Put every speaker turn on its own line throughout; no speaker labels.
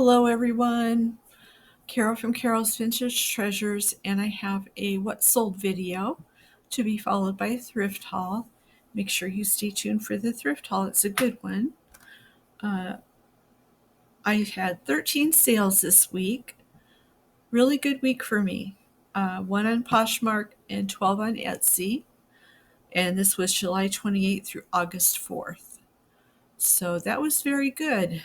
Hello everyone, Carol from Carol's Vintage Treasures, and I have a what sold video to be followed by a thrift haul. Make sure you stay tuned for the thrift haul, it's a good one. I had 13 sales this week, really good week for me. One on Poshmark and 12 on Etsy, and this was July 28th through August 4th. So that was very good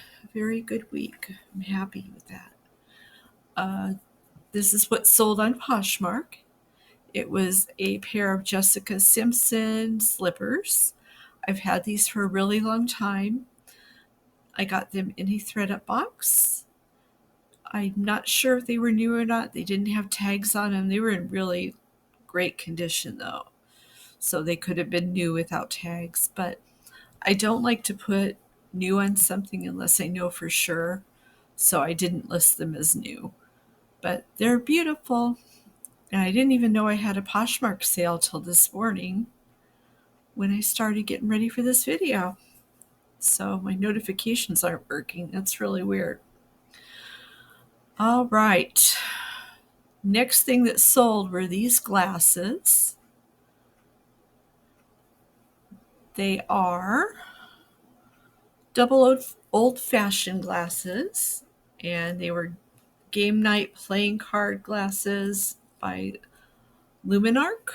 week. I'm happy with that. This is what sold on Poshmark. It was a pair of Jessica Simpson slippers. I've had these for a really long time. I got them in a thread-up box. I'm not sure if they were new or not. They didn't have tags on them. They were in really great condition though, so they could have been new without tags. But I don't like to put new on something unless I know for sure, so I didn't list them as new. But they're beautiful. And I didn't even know I had a Poshmark sale till this morning when I started getting ready for this video. So my notifications aren't working. That's really weird. All right. Next thing that sold were these glasses. They are double old-fashioned glasses, and they were game night playing card glasses by Luminark.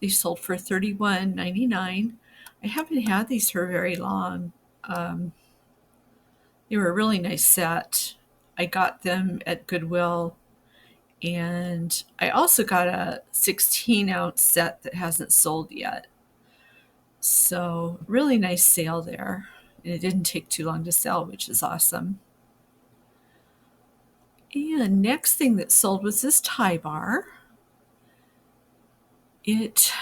They sold for $31.99. I haven't had these for very long. They were a really nice set. I got them at Goodwill, and I also got a 16-ounce set that hasn't sold yet. So really nice sale there. And it didn't take too long to sell, which is awesome. And next thing that sold was this tie bar. It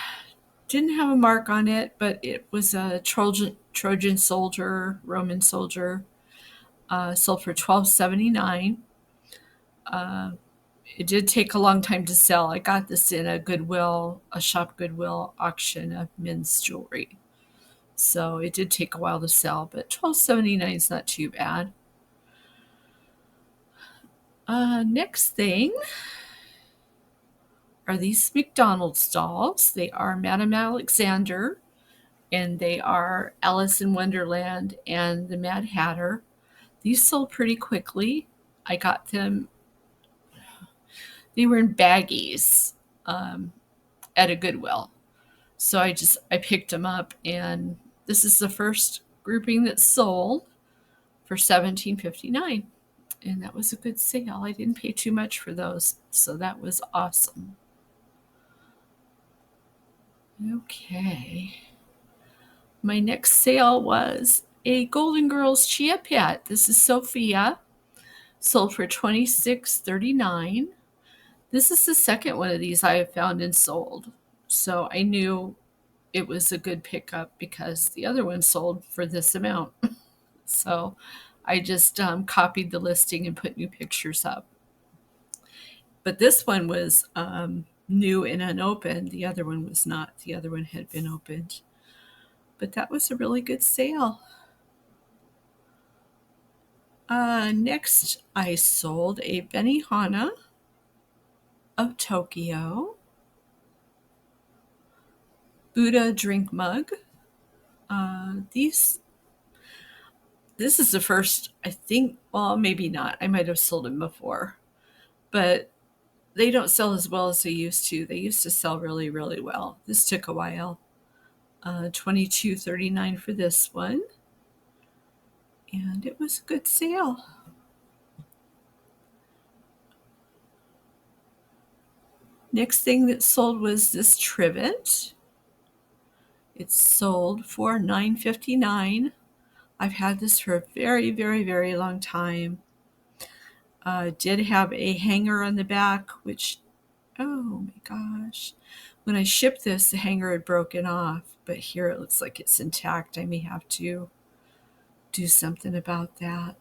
didn't have a mark on it, but it was a Trojan soldier, Roman soldier. Sold for $12.79. It did take a long time to sell. I got this in a Shop Goodwill auction of men's jewelry. So it did take a while to sell, but $12.79 is not too bad. Next thing are these McDonald's dolls. They are Madame Alexander, and they are Alice in Wonderland and the Mad Hatter. These sold pretty quickly. I got them, they were in baggies at a Goodwill. So I picked them up, and this is the first grouping that sold for $17.59. And that was a good sale. I didn't pay too much for those, so that was awesome. Okay. My next sale was a Golden Girls Chia Pet. This is Sophia. Sold for $26.39. This is the second one of these I have found and sold. So I knew it was a good pickup because the other one sold for this amount. So I just copied the listing and put new pictures up. But this one was new and unopened. The other one was not. The other one had been opened. But that was a really good sale. Next, I sold a Benihana of Tokyo Buddha drink mug. This is the first, I think, well, maybe not. I might have sold them before, but they don't sell as well as they used to. They used to sell really, really well. This took a while. $22.39 for this one, and it was a good sale. Next thing that sold was this trivet. It sold for $9.59. I've had this for a very, very, very long time. Did have a hanger on the back, which, oh my gosh. When I shipped this, the hanger had broken off, but here it looks like it's intact. I may have to do something about that.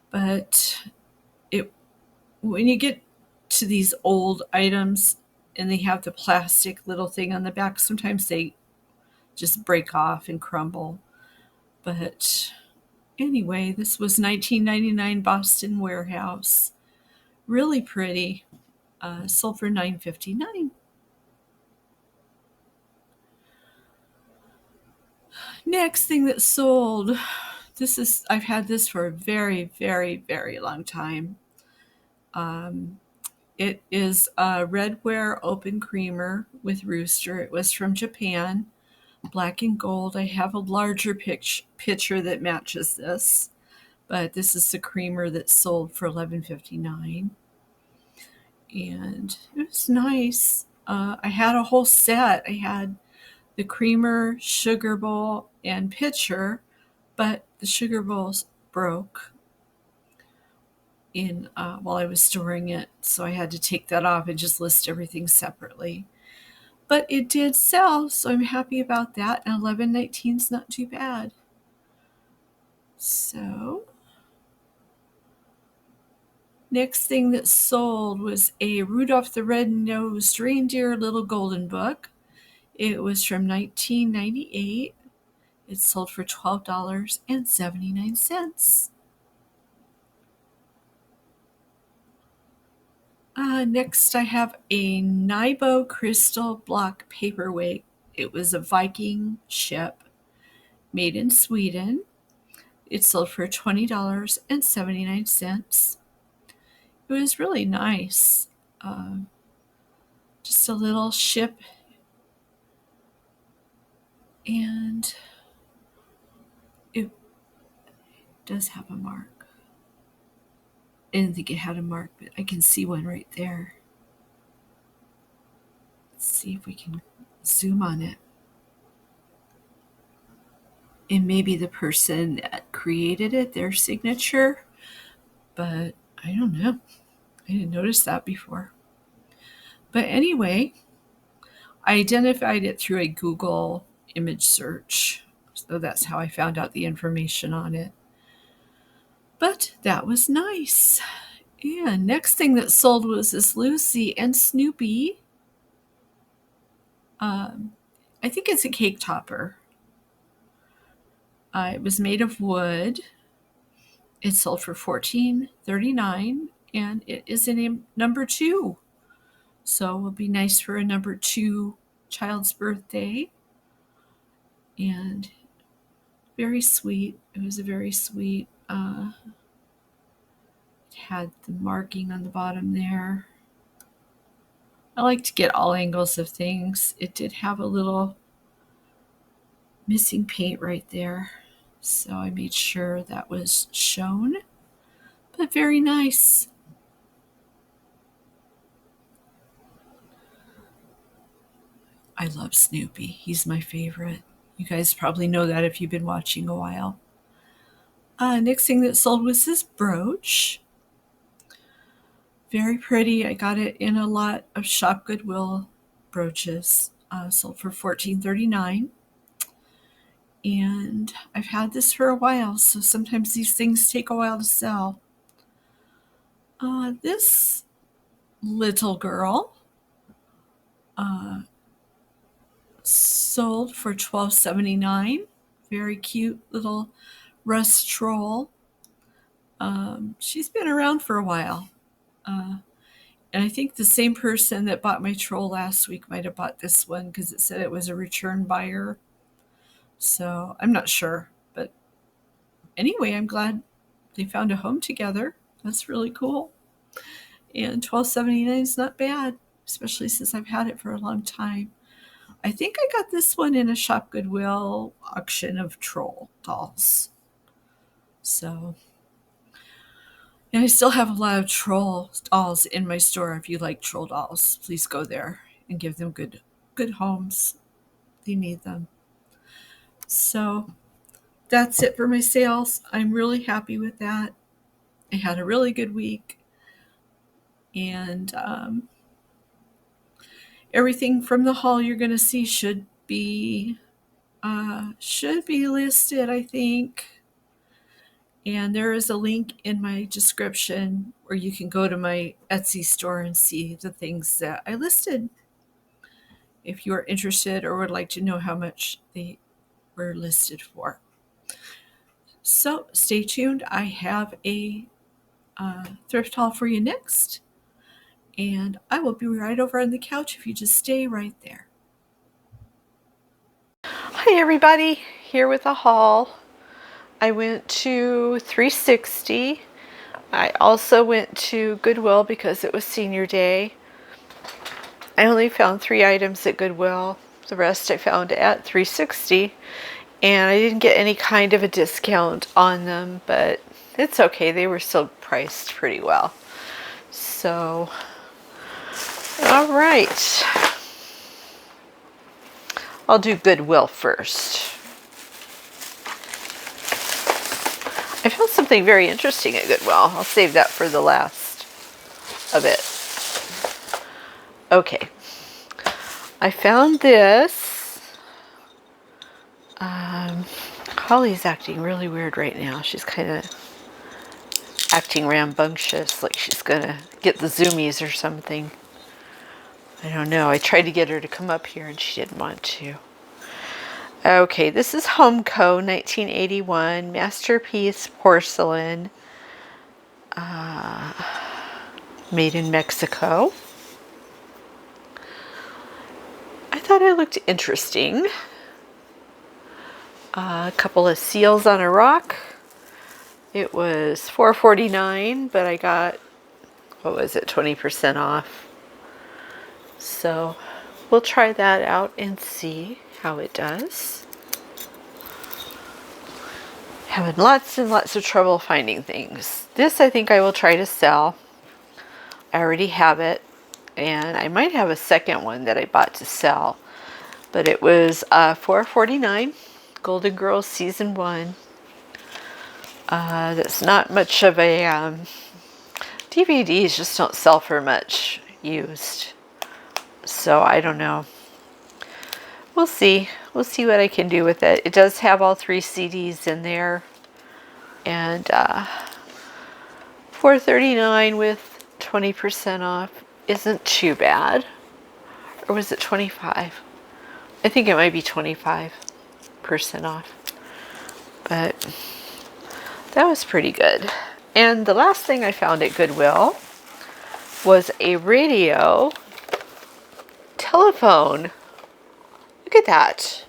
But when you get to these old items and they have the plastic little thing on the back, sometimes they just break off and crumble. But Anyway, this was $19.99 Boston Warehouse. Really pretty. Sold for $9.59. Next thing that sold, I've had this for a very, very, very long time. Um, it is a redware open creamer with rooster. It was from Japan, black and gold. I have a larger picture that matches this, but this is the creamer that sold for $11.59, and it was nice. I had a whole set. I had the creamer, sugar bowl, and pitcher, but the sugar bowls broke in while I was storing it, so I had to take that off and just list everything separately. But it did sell, so I'm happy about that. And $11.19 is not too bad. So next thing that sold was a Rudolph the Red-Nosed Reindeer Little Golden Book. It was from 1998. It sold for $12.79. Next, I have a Nibo Crystal Block Paperweight. It was a Viking ship made in Sweden. It sold for $20.79. It was really nice. Just a little ship, and it does have a mark. I didn't think it had a mark, but I can see one right there. Let's see if we can zoom on it. And maybe the person that created it, their signature, but I don't know. I didn't notice that before. But anyway, I identified it through a Google image search. So that's how I found out the information on it. But that was nice. And next thing that sold was this Lucy and Snoopy. I think it's a cake topper. It was made of wood. It sold for $14.39, and it is in a number 2. So it will be nice for a number 2 child's birthday. And very sweet. It was a very sweet. It had the marking on the bottom there. I like to get all angles of things. It did have a little missing paint right there, so I made sure that was shown. But very nice. I love Snoopy. He's my favorite. You guys probably know that if you've been watching a while. Next thing that sold was this brooch. Very pretty. I got it in a lot of Shop Goodwill brooches. Sold for $14.39. And I've had this for a while, so sometimes these things take a while to sell. This little girl sold for $12.79. Very cute little rust troll. She's been around for a while. And I think the same person that bought my troll last week might have bought this one because it said it was a return buyer. So I'm not sure. But anyway, I'm glad they found a home together. That's really cool. And $12.79 is not bad, especially since I've had it for a long time. I think I got this one in a Shop Goodwill auction of troll dolls. So, and I still have a lot of troll dolls in my store. If you like troll dolls, please go there and give them good homes. They need them. So that's it for my sales. I'm really happy with that. I had a really good week. And everything from the haul you're going to see should be listed, I think. And there is a link in my description where you can go to my Etsy store and see the things that I listed. If you are interested or would like to know how much they were listed for. So stay tuned. I have a thrift haul for you next. And I will be right over on the couch if you just stay right there. Hi everybody, here with a haul. I went to 360. I also went to Goodwill because it was senior day. I only found 3 items at Goodwill. The rest I found at 360. And I didn't get any kind of a discount on them, but it's okay. They were still priced pretty well. So, all right. I'll do Goodwill first. I found something very interesting at Goodwill. I'll save that for the last of it. Okay. I found this. Holly's acting really weird right now. She's kind of acting rambunctious, like she's gonna get the zoomies or something. I don't know. I tried to get her to come up here and she didn't want to. Okay, this is Home Co. 1981 Masterpiece Porcelain, made in Mexico. I thought it looked interesting. A couple of seals on a rock. It was $4.49, but I got, what was it, 20% off. So we'll try that out and see how it does. Having lots and lots of trouble finding things. This I think I will try to sell. I already have it, and I might have a second one that I bought to sell, but it was $4.49. Golden Girls Season 1. That's not much of a DVDs just don't sell for much used, so I don't know. We'll see what I can do with it. It does have all 3 CDs in there, and $4.39 with 20% off isn't too bad. Or was it 25? I think it might be 25% off, but that was pretty good. And the last thing I found at Goodwill was a radio telephone. Look at that.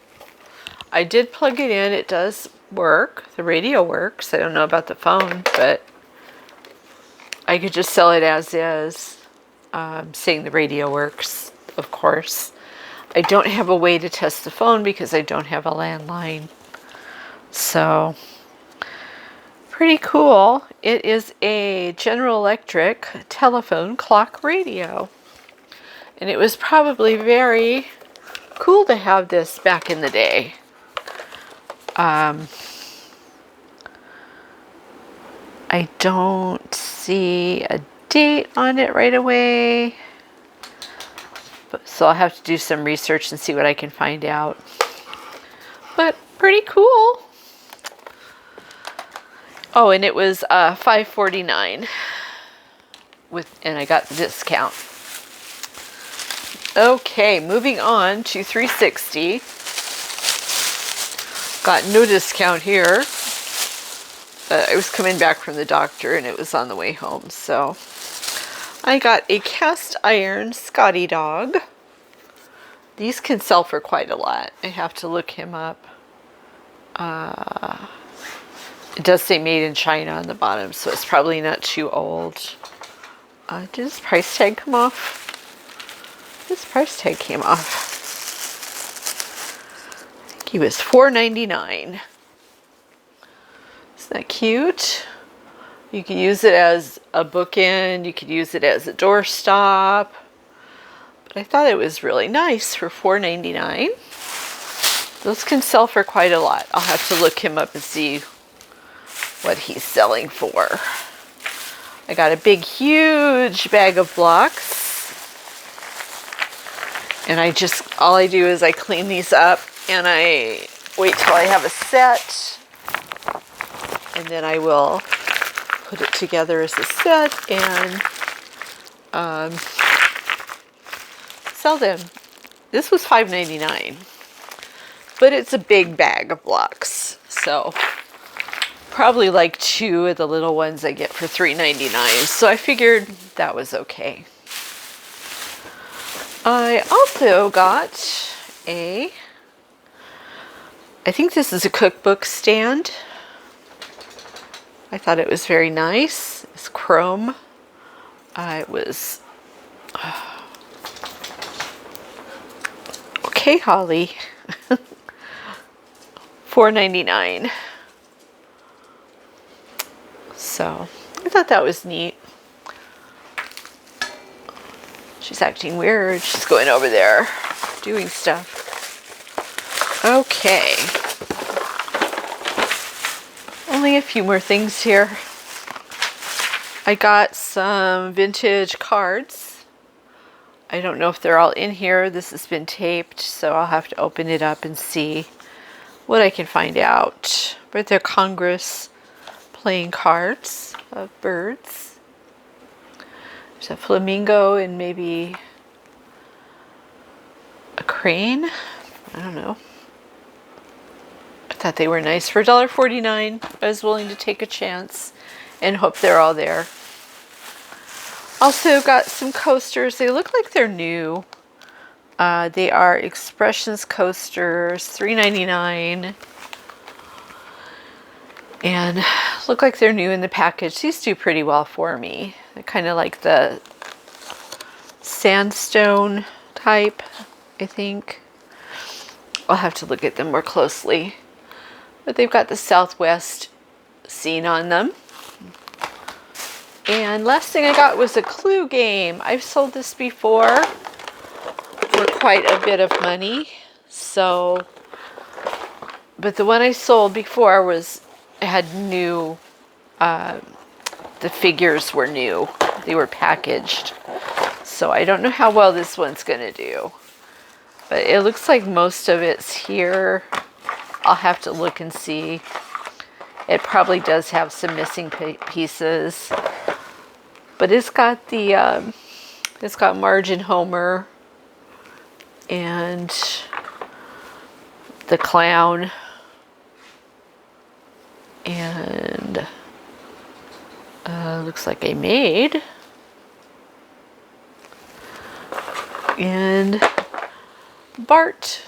I did plug it in. It does work. The radio works. I don't know about the phone, but I could just sell it as is, saying the radio works, of course. I don't have a way to test the phone because I don't have a landline. So, pretty cool. It is a General Electric telephone clock radio. And it was probably very cool to have this back in the day. I don't see a date on it right away. So I'll have to do some research and see what I can find out. But pretty cool. Oh, and it was $5.49 and I got the discount. Okay, moving on to 360. Got no discount here. I was coming back from the doctor and it was on the way home, so I got a cast iron Scotty dog. These can sell for quite a lot. I have to look him up. It does say made in China on the bottom, so it's probably not too old. Did this price tag come off? This price tag came off. I think he was $4.99. Isn't that cute? You can use it as a bookend. You could use it as a doorstop. But I thought it was really nice for $4.99. Those can sell for quite a lot. I'll have to look him up and see what he's selling for. I got a big, huge bag of blocks. And all I do is I clean these up and I wait till I have a set. And then I will put it together as a set and sell them. This was $5.99, but it's a big bag of blocks, so
probably like 2 of the little ones I get for $3.99, so I figured that was okay. I also got I think this is a cookbook stand. I thought it was very nice. It's chrome. It was okay, Holly. $4.99. So I thought that was neat. She's acting weird. She's going over there doing stuff. Okay. Only a few more things here. I got some vintage cards. I don't know if they're all in here. This has been taped, so I'll have to open it up and see what I can find out. But they're Congress playing cards of birds. There's a flamingo and maybe a crane. I don't know. I thought they were nice for $1.49. I was willing to take a chance and hope they're all there. Also got some coasters. They look like they're new. They are Expressions coasters, $3.99. And look like they're new in the package. These do pretty well for me. They're kind of like the sandstone type, I think. I'll have to look at them more closely. But they've got the Southwest scene on them. And last thing I got was a clue game. I've sold this before for quite a bit of money. So, but the one I sold before had new, the figures were new. They were packaged. So I don't know how well this one's going to do. But it looks like most of it's here. I'll have to look and see. It probably does have some missing pieces. But it's got it's got Marge and Homer and the clown and looks like a maid and Bart.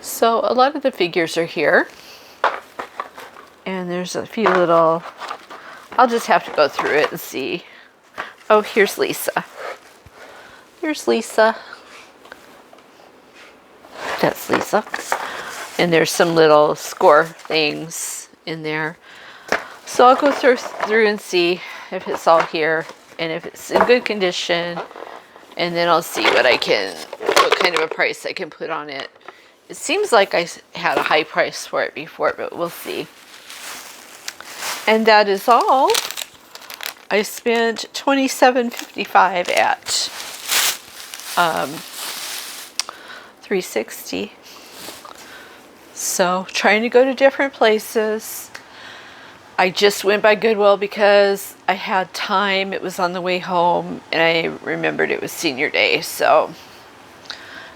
So a lot of the figures are here, and there's a few little, I'll just have to go through it and see. Oh, here's Lisa. Here's Lisa. That's Lisa. And there's some little score things in there. So I'll go through and see if it's all here and if it's in good condition, and then I'll see what kind of a price I can put on it. It seems like I had a high price for it before, but we'll see. And that is all. I spent $27.55 at 360. So trying to go to different places. I just went by Goodwill because I had time. It was on the way home, and I remembered it was senior day, so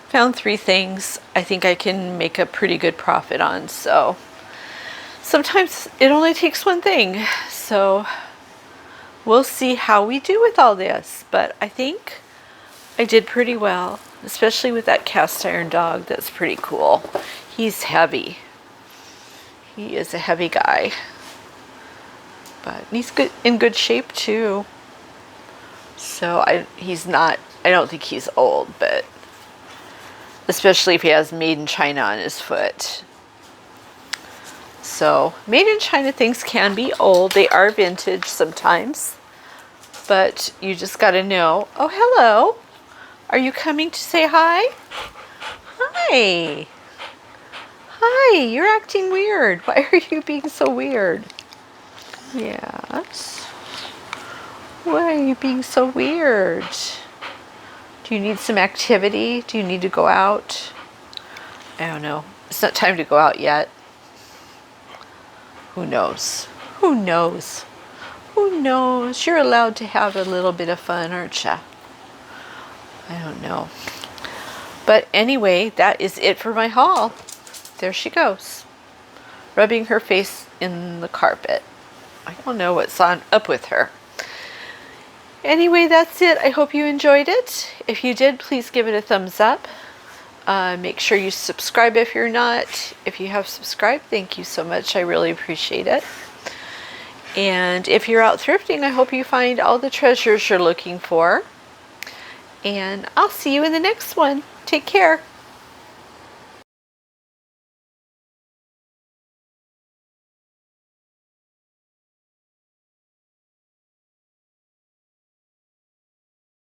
found 3 things I think I can make a pretty good profit on. So sometimes it only takes one thing. So we'll see how we do with all this. But I think I did pretty well, especially with that cast iron dog. That's pretty cool. He's heavy. He is a heavy guy. But he's in good shape too. So I don't think he's old, but especially if he has Made in China on his foot. So Made in China things can be old. They are vintage sometimes, but you just got to know. Oh, hello. Are you coming to say hi? Hi. Hi, you're acting weird. Why are you being so weird? Yes. Why are you being so weird? Do you need some activity? Do you need to go out? I don't know. It's not time to go out yet. Who knows? Who knows? Who knows? You're allowed to have a little bit of fun, aren't you? I don't know. But anyway, that is it for my haul. There she goes. rubbing her face in the carpet. I don't know what's up with her. Anyway, that's it. I hope you enjoyed it. If you did, please give it a thumbs up. Make sure you subscribe if you're not. If you have subscribed, thank you so much. I really appreciate it. And if you're out thrifting, I hope you find all the treasures you're looking for. And I'll see you in the next one. Take care.